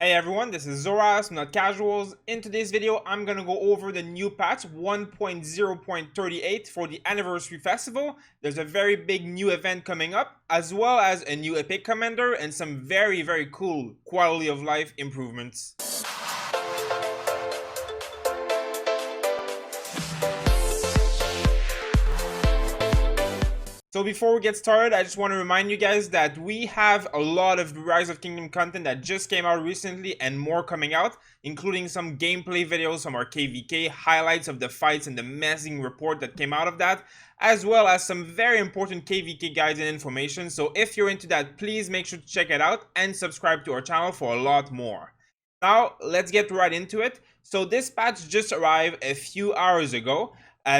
Hey everyone, this is Zoras from Not Casuals. In today's video, I'm gonna go over the new patch 1.0.38 for the Anniversary Festival. There's a very big new event coming up, as well as a new Epic Commander and some very cool quality of life improvements. So before we get started, I just want to remind you guys that we have a lot of Rise of Kingdom content that just came out recently and more coming out, including some gameplay videos from our KVK, highlights of the fights and the amazing report that came out of that, as well as some very important KVK guides and information. So if you're into that, please make sure to check it out and subscribe to our channel for a lot more. Now, let's get right into it. So this patch just arrived a few hours ago.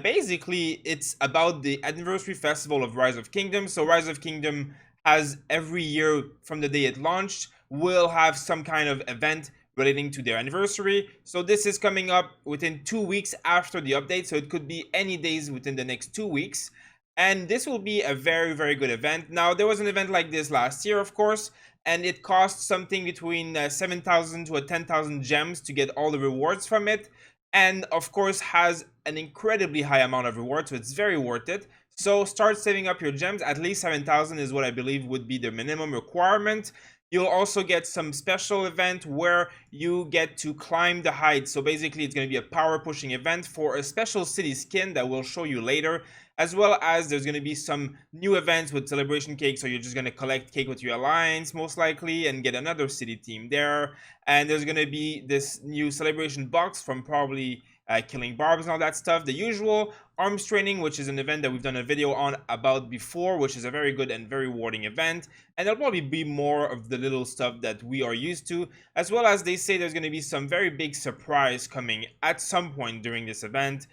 Basically, it's about the Anniversary Festival of Rise of Kingdom. So Rise of Kingdom has every year from the day it launched, will have some kind of event relating to their anniversary. So this is coming up within 2 weeks after the update. So it could be any days within the next 2 weeks. And this will be a very good event. Now, there was an event like this last year, of course, and it cost something between 7,000 to 10,000 gems to get all the rewards from it, and of course has an incredibly high amount of rewards, so it's very worth it. So start saving up your gems. At least 7,000 is what I believe would be the minimum requirement. You'll also get some special event where you get to climb the heights. So basically it's going to be a power pushing event for a special city skin that we'll show you later, as well as there's going to be some new events with celebration cake. So you're just going to collect cake with your alliance most likely and get another city team there. And there's going to be this new celebration box from probably killing barbs and all that stuff. The usual arms training, which is an event that we've done a video on about before, which is a very good and very rewarding event. And there'll probably be more of the little stuff that we are used to, as well as they say there's going to be some very big surprise coming at some point during this event,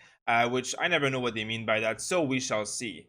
which I never know what they mean by that, so we shall see.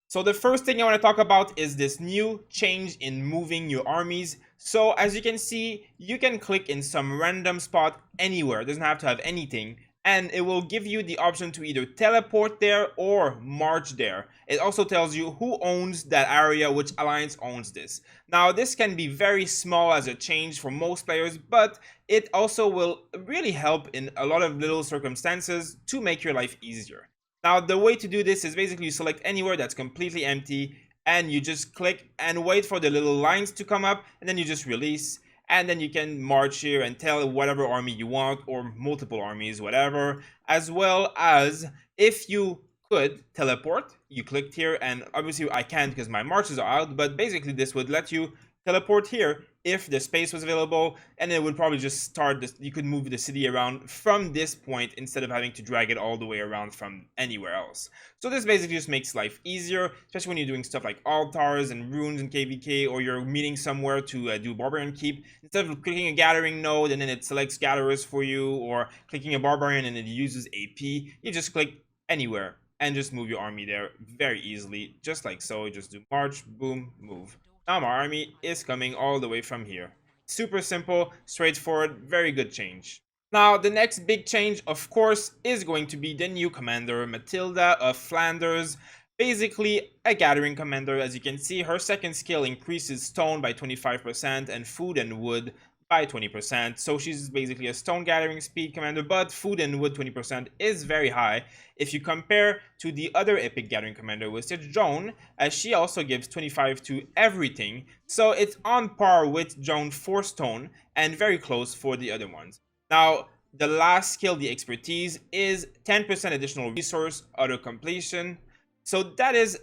So the first thing I want to talk about is this new change in moving your armies. So as you can see, you can click in some random spot anywhere. It doesn't have to have anything. And it will give you the option to either teleport there or march there. It also tells you who owns that area, which alliance owns this. Now, this can be very small as a change for most players, but it also will really help in a lot of little circumstances to make your life easier. Now, the way to do this is basically you select anywhere that's completely empty, and you just click and wait for the little lines to come up, and then you just release. And then you can march here and tell whatever army you want, or multiple armies, whatever. As well as if you could teleport, you clicked here, and obviously I can't because my marches are out, but basically this would let you teleport here if the space was available, and it would probably just start this. You could move the city around from this point instead of having to drag it all the way around from anywhere else. So this basically just makes life easier, especially when you're doing stuff like altars and runes in KVK, or you're meeting somewhere to do barbarian keep. Instead of clicking a gathering node and then it selects gatherers for you, or clicking a barbarian and it uses AP, you just click anywhere and just move your army there very easily, just like so. Just do march, boom, move. Now my army is coming all the way from here. Super simple, straightforward, very good change. Now, the next big change, of course, is going to be the new commander, Matilda of Flanders. Basically, a gathering commander. As you can see, her second skill increases stone by 25% and food and wood by 20%. So she's basically a stone gathering speed commander, but food and wood 20% is very high if you compare to the other epic gathering commander, which is Joan, as she also gives 25 to everything. So it's on par with Joan for stone and very close for the other ones. Now, the last skill, the expertise, is 10% additional resource auto completion. So that is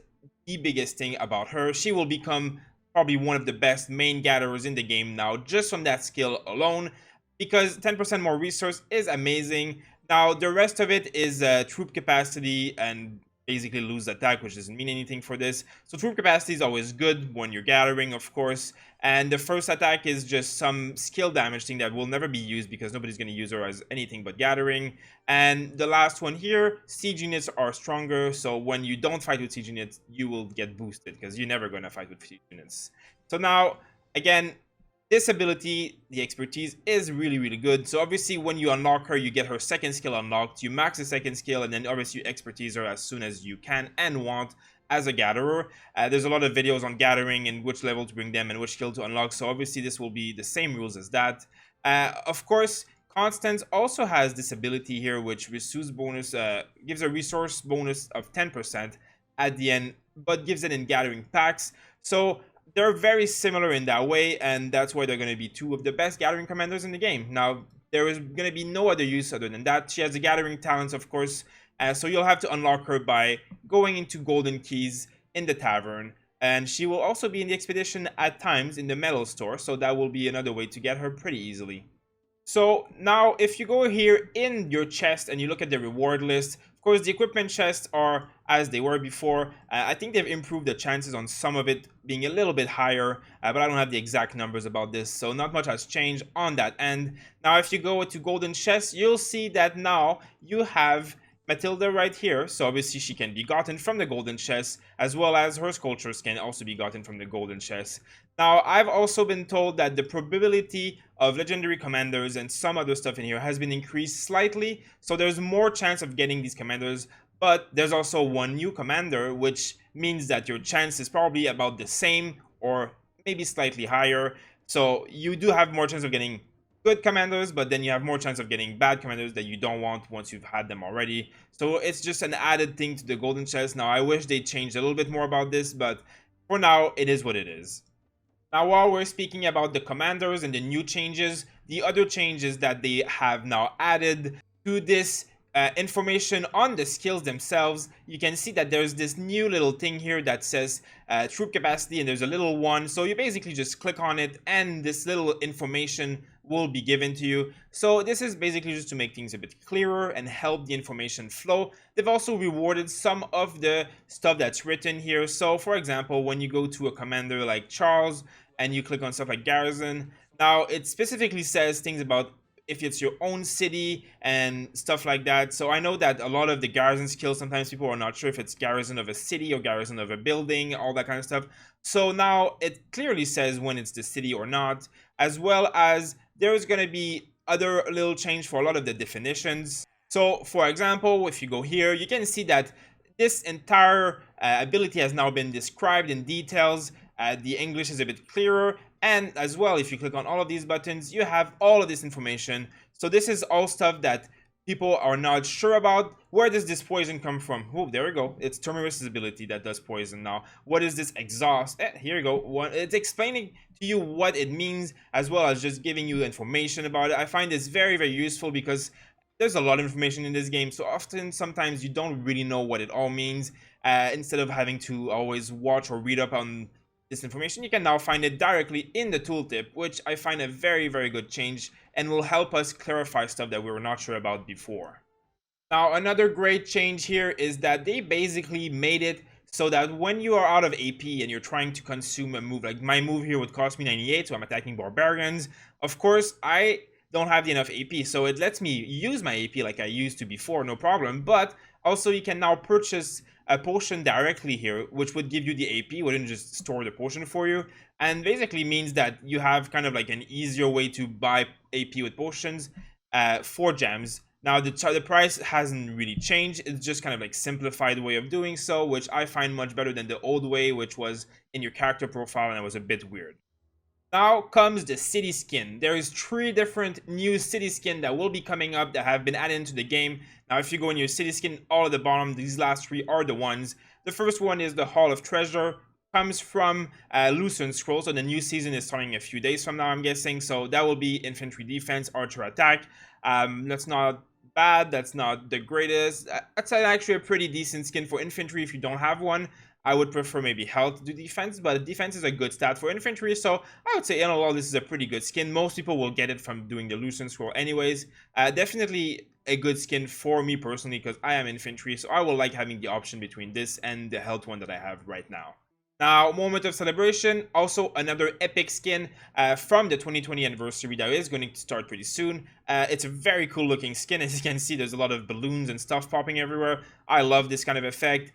the biggest thing about her. She will become probably one of the best main gatherers in the game now, just from that skill alone, because 10% more resource is amazing. Now, the rest of it is troop capacity and basically lose attack, which doesn't mean anything for this. So troop capacity is always good when you're gathering, of course. And the first attack is just some skill damage thing that will never be used because nobody's going to use her as anything but gathering. And the last one here, siege units are stronger. So when you don't fight with siege units, you will get boosted because you're never going to fight with siege units. So now, again, this ability, the expertise, is really good. So obviously when you unlock her, you get her second skill unlocked, you max the second skill, and then obviously you expertise her as soon as you can and want as a gatherer. There's a lot of videos on gathering and which level to bring them and which skill to unlock, so obviously this will be the same rules as that. Of course, Constance also has this ability here, which gives a resource bonus of 10% at the end, but gives it in gathering packs. So they're very similar in that way, and that's why they're going to be two of the best gathering commanders in the game. Now, there is going to be no other use other than that. She has the gathering talents, of course, so you'll have to unlock her by going into golden keys in the tavern. And she will also be in the expedition at times in the metal store, so that will be another way to get her pretty easily. So now if you go here in your chest and you look at the reward list, of course the equipment chests are as they were before. I think they've improved the chances on some of it being a little bit higher, but I don't have the exact numbers about this, so not much has changed on that end. Now if you go to golden chests, you'll see that now you have Matilda right here, so obviously she can be gotten from the golden chest, as well as her sculptures can also be gotten from the golden chest. Now, I've also been told that the probability of legendary commanders and some other stuff in here has been increased slightly, so there's more chance of getting these commanders, but there's also one new commander, which means that your chance is probably about the same or maybe slightly higher. So you do have more chance of getting good commanders, but then you have more chance of getting bad commanders that you don't want once you've had them already. So it's just an added thing to the golden chest. Now, I wish they changed a little bit more about this, but for now, it is what it is. Now, while we're speaking about the commanders and the new changes, the other changes that they have now added to this information on the skills themselves, you can see that there's this new little thing here that says troop capacity, and there's a little one. So you basically just click on it and this little information will be given to you. So this is basically just to make things a bit clearer and help the information flow. They've also rewarded some of the stuff that's written here. So for example, when you go to a commander like Charles and you click on stuff like garrison, now it specifically says things about if it's your own city and stuff like that. So I know that a lot of the garrison skills, sometimes people are not sure if it's garrison of a city or garrison of a building, all that kind of stuff. So now it clearly says when it's the city or not, as well as there's going to be other little change for a lot of the definitions. So for example, if you go here, you can see that this entire ability has now been described in details. The English is a bit clearer, and as well, if you click on all of these buttons, you have all of this information. So this is all stuff that people are not sure about. Where does this poison come from? Oh, there we go. It's Terminus' ability that does poison now. What is this exhaust? Here you go. It's explaining to you what it means, as well as just giving you information about it. I find this very, very useful because there's a lot of information in this game, so often sometimes you don't really know what it all means. Instead of having to always watch or read up on this information, you can now find it directly in the tooltip, which I find a very, very good change and will help us clarify stuff that we were not sure about before. Now, another great change here is that they basically made it so that when you are out of AP and you're trying to consume a move, like my move here would cost me 98, so I'm attacking barbarians. Of course, I don't have enough AP, so it lets me use my AP like I used to before, no problem. But also you can now purchase a potion directly here, which would give you the AP, wouldn't just store the potion for you, and basically means that you have kind of like an easier way to buy AP with potions for gems. Now the price hasn't really changed, it's just kind of like simplified way of doing so, which I find much better than the old way, which was in your character profile and it was a bit weird. Now comes the city skin. There is 3 different new city skin that will be coming up that have been added into the game. Now if you go in your city skin, all at the bottom, these last 3 are the ones. The first one is the Hall of Treasure. Comes from Lucerne Scroll, so the new season is starting a few days from now, I'm guessing. So that will be infantry defense, archer attack. That's not bad, that's not the greatest. That's actually a pretty decent skin for infantry if you don't have one. I would prefer maybe health to defense, but defense is a good stat for infantry, so I would say in all this is a pretty good skin. Most people will get it from doing the Lucerne Scroll anyways. Definitely a good skin for me personally because I am infantry, so I will like having the option between this and the health one that I have right now. Now, moment of celebration, also another epic skin from the 2020 anniversary that is going to start pretty soon. It's a very cool looking skin. As you can see, there's a lot of balloons and stuff popping everywhere. I love this kind of effect.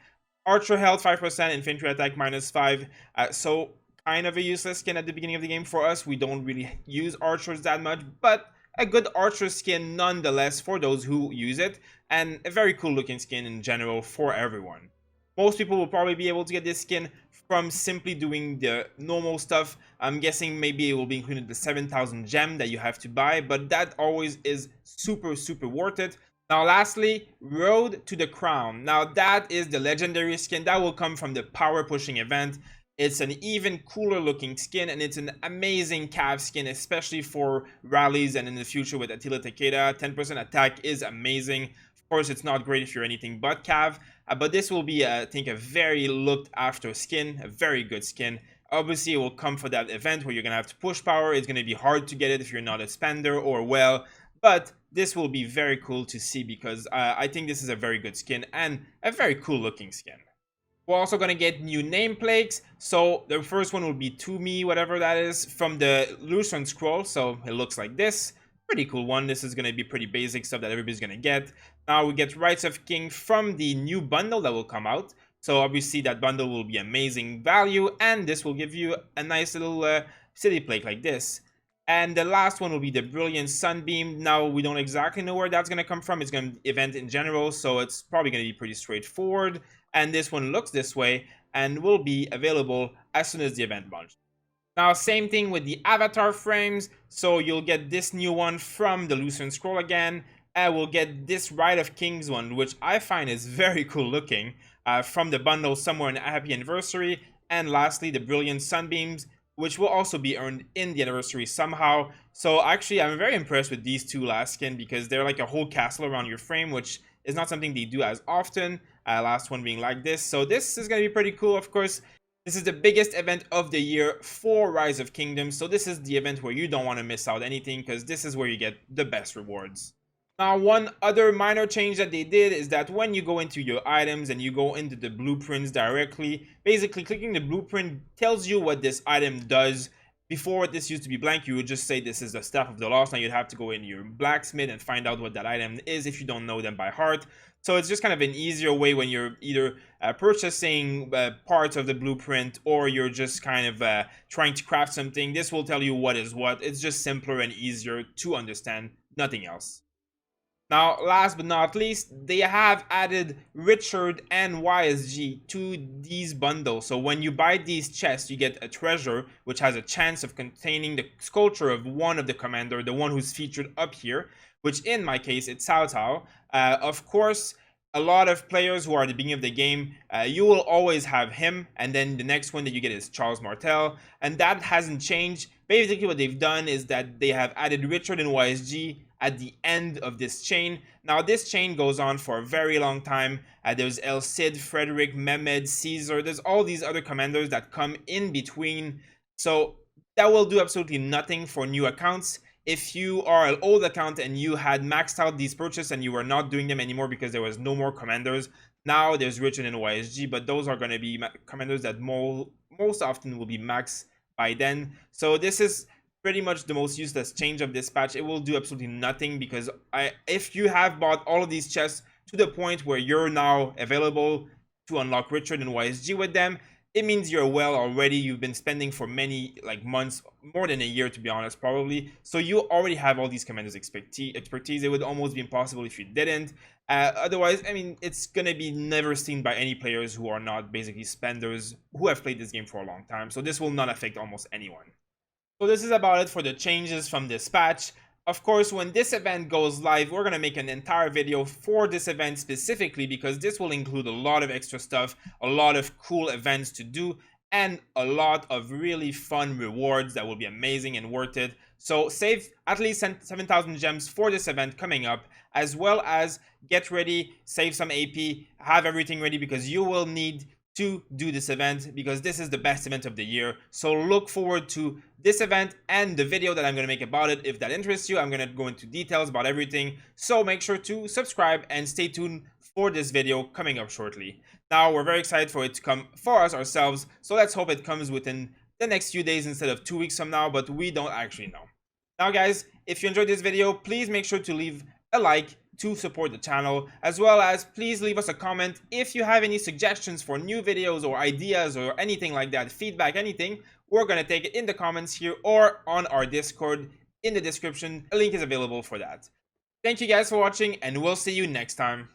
Archer health 5%, infantry attack -5. So kind of a useless skin at the beginning of the game for us. We don't really use archers that much, but a good archer skin nonetheless for those who use it, and a very cool looking skin in general for everyone. Most people will probably be able to get this skin from simply doing the normal stuff. I'm guessing maybe it will be included the 7,000 gem that you have to buy, but that always is super worth it. Now lastly, Road to the Crown. Now that is the legendary skin that will come from the power pushing event. It's an even cooler looking skin, and it's an amazing cav skin, especially for rallies and in the future with Attila Takeda. 10% attack is amazing. Of course, it's not great if you're anything but cav, but this will be, I think, a very looked after skin, a very good skin. Obviously, it will come for that event where you're going to have to push power. It's going to be hard to get it if you're not a spender or well, but this will be very cool to see because I think this is a very good skin and a very cool looking skin. We're also going to get new name plaques. So the first one will be To Me, whatever that is, from the Lutheran scroll. So it looks like this. Pretty cool one. This is going to be pretty basic stuff that everybody's going to get. Now we get Rights of King from the new bundle that will come out. So obviously that bundle will be amazing value, and this will give you a nice little city plaque like this. And the last one will be the Brilliant Sunbeam. Now, we don't exactly know where that's going to come from. It's going to be event in general, so it's probably going to be pretty straightforward. And this one looks this way and will be available as soon as the event launches. Now, same thing with the avatar frames. So you'll get this new one from the Lutheran Scroll again. And we'll get this Rite of Kings one, which I find is very cool looking, from the bundle somewhere in Happy Anniversary. And lastly, the Brilliant Sunbeams, which will also be earned in the anniversary somehow. So actually, I'm very impressed with these two last skin because they're like a whole castle around your frame, which is not something they do as often. Last one being like this. So this is going to be pretty cool. Of course, this is the biggest event of the year for Rise of Kingdoms. So this is the event where you don't want to miss out anything because this is where you get the best rewards. Now, one other minor change that they did is that when you go into your items and you go into the blueprints directly, basically clicking the blueprint tells you what this item does. Before, this used to be blank. You would just say this is the Staff of the Lost. Now you'd have to go in your blacksmith and find out what that item is if you don't know them by heart. So it's just kind of an easier way when you're either purchasing parts of the blueprint or you're just kind of trying to craft something. This will tell you what is what. It's just simpler and easier to understand, nothing else. Now, last but not least, they have added Richard and YSG to these bundles. So when you buy these chests, you get a treasure, which has a chance of containing the sculpture of one of the commander, the one who's featured up here, which in my case, it's Cao Cao. Of course, a lot of players who are at the beginning of the game, you will always have him, and then the next one that you get is Charles Martel, and that hasn't changed. Basically, what they've done is that they have added Richard and YSG at the end of this chain. Now, this chain goes on for a very long time. There's El Cid, Frederick, Mehmed, Caesar. There's all these other commanders that come in between. So that will do absolutely nothing for new accounts. If you are an old account and you had maxed out these purchases and you were not doing them anymore because there was no more commanders, now there's Richard and YSG, but those are going to be commanders that most often will be maxed by then. So this is pretty much the most useless change of this patch. It will do absolutely nothing because if you have bought all of these chests to the point where you're now available to unlock Richard and YSG with them, it means you're well already. You've been spending for many months, more than a year to be honest, probably. So you already have all these commanders expertise. It would almost be impossible if you didn't. Otherwise, I mean, it's gonna be never seen by any players who are not basically spenders who have played this game for a long time. So this will not affect almost anyone. So this is about it for the changes from this patch. Of course, when this event goes live, we're going to make an entire video for this event specifically because this will include a lot of extra stuff, a lot of cool events to do, and a lot of really fun rewards that will be amazing and worth it. So save at least 7,000 gems for this event coming up, as well as get ready, save some AP, have everything ready because you will need to do this event because this is the best event of the year. So look forward to this event and the video that I'm going to make about it. If that interests you, I'm going to go into details about everything. So make sure to subscribe and stay tuned for this video coming up shortly. Now, we're very excited for it to come for us ourselves. So let's hope it comes within the next few days instead of 2 weeks from now, but we don't actually know. Now, guys, if you enjoyed this video, please make sure to leave a like to support the channel, as well as please leave us a comment if you have any suggestions for new videos or ideas or anything like that, feedback, anything. We're going to take it in the comments here or on our Discord in the description. A link is available for that. Thank you guys for watching, and we'll see you next time.